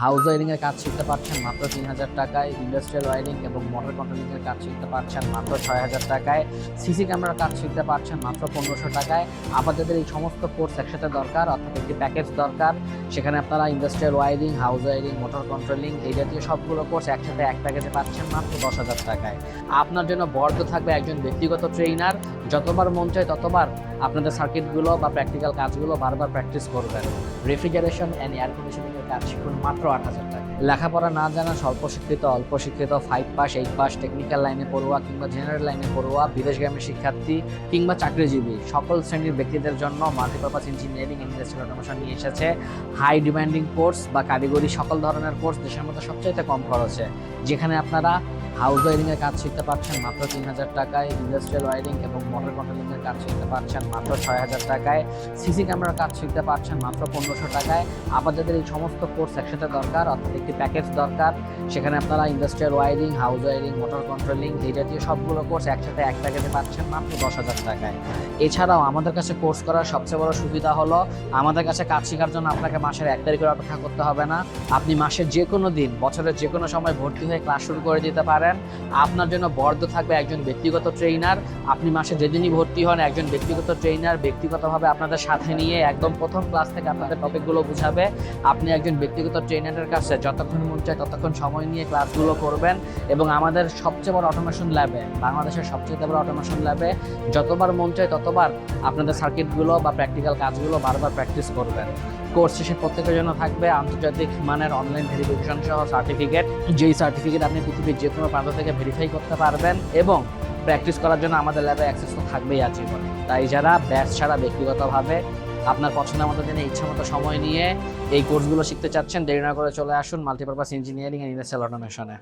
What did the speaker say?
House wiring এর কাজ শিখতে পারছেন মাত্র ৩,০০০ টাকায়, ইন্ডাস্ট্রিয়াল ওয়ারিং এবং মোটর কন্ট্রোলিং এর কাজ শিখতে পারছেন মাত্র ৬,০০০ টাকায়, সিসি ক্যামেরার কাজ শিখতে পারছেন মাত্র ১৫০০ টাকায়। আপনাদের এই সমস্ত কোর্স একসাথে দরকার, অর্থাৎ একটি প্যাকেজ দরকার, সেখানে আপনারা industrial wiring, house wiring, motor controlling এই জাতীয় সবগুলো কোর্স একসাথে এক প্যাকেজে পাচ্ছেন মাত্র ১০,০০০ টাকায়। আপনার জন্য বরাদ্দ থাকবে একজন ব্যক্তিগত ট্রেইনার, যতবার মন চায় ততবার আপনাদের সার্কিটগুলো বা প্র্যাকটিক্যাল কাজগুলো বারবার প্র্যাকটিস করবেন। রেফ্রিজারেশন অ্যান্ড এয়ার কন্ডিশনিং এর কাজ শিখুন মাত্র ৮,০০০ টাকা। লেখাপড়া না জানা, স্বল্প শিক্ষিত, অল্প শিক্ষিত, 5 পাস, 8 পাস, টেকনিক্যাল লাইনে পড়ুয়া কিংবা জেনারেল লাইনে পড়ুয়া, বিদেশগামী শিক্ষার্থী কিংবা চাকরিজীবী সকল শ্রেণীর ব্যক্তিদের জন্য multipurpose engineering and industrial automation নিয়ে এসেছে হাই ডিমান্ডিং কোর্স বা কারিগরি সকল ধরনের কোর্স, দেশের মধ্যে সবচাইতে কম খরচে, যেখানে আপনারা হাউস ওয়ারিং এর কাজ শিখতে পারছেন মাত্র ৩,০০০ টাকায়, ইন্ডাস্ট্রিয়াল ওয়ারিং এবং মোটর কন্ট্রোলিং এর কাজ শিখতে পারছেন মাত্র ৬,০০০ টাকায়, সিসি ক্যামেরার কাজ শিখতে পারছেন মাত্র ১৫০০ টাকায়। আপনাদের এই সমস্ত কোর্স একসাথে দরকার, অর্থাৎ একটি প্যাকেজ দরকার, সেখানে আপনারা industrial wiring, house wiring, motor controlling এই জাতীয় সবগুলো কোর্স একসাথে এক প্যাকেজে পাচ্ছেন মাত্র ১০,০০০ টাকায়। এছাড়াও আমাদের কাছে কোর্স করার সবচেয়ে বড় সুবিধা হলো আমাদের কাছে কাজ শেখার জন্য আপনাকে মাসের ১ তারিখ করে অপেক্ষা করতে হবে না। আপনি মাসের যে কোনো দিন, বছরের যে কোনো সময় ভর্তি হয়ে ক্লাস শুরু করে দিতে পারেন। আপনার জন্য বরাদ্দ থাকবে একজন ব্যক্তিগত ট্রেইনার। আপনি মাসে যেদিনই ভর্তি হন একজন ব্যক্তিগত ট্রেইনার ব্যক্তিগতভাবে আপনাদের সাথে নিয়ে একদম প্রথম ক্লাস থেকে আপনাদের টপিকগুলো বুঝাবে। আপনি একজন ব্যক্তিগত ট্রেইনারের কাছে যতক্ষণ মন চায় ততক্ষণ সময় নিয়ে ক্লাসগুলো করবেন এবং আমাদের সবচেয়ে বড় অটোমেশন ল্যাবে, বাংলাদেশের সবচেয়ে বড় অটোমেশন ল্যাবে যতবার মন চায় ততবার আপনাদের সার্কিটগুলো বা প্র্যাকটিক্যাল কাজগুলো বারবার প্র্যাকটিস করবেন। কোর্স শেষে প্রত্যেকের জন্য থাকবে আন্তর্জাতিক মানের অনলাইন ভেরিফিকেশন সহ সার্টিফিকেট, যেই সার্টিফিকেট আপনি পৃথিবীর যে কোনো প্রান্ত থেকে ভেরিফাই করতে পারবেন এবং প্র্যাকটিস করার জন্য আমাদের ল্যাবে অ্যাক্সেস তো থাকবেই আজীবন। তাই যারা ব্যাচ ছাড়া ব্যক্তিগতভাবে আপনার পছন্দের মতো দিনে ইচ্ছা মতো সময় নিয়ে এই কোর্সগুলো শিখতে চাচ্ছেন, দেরি না করে চলে আসুন মাল্টিপারপাস ইঞ্জিনিয়ারিং অ্যান্ড ইন্ডাস্ট্রিয়াল অটোমেশনে।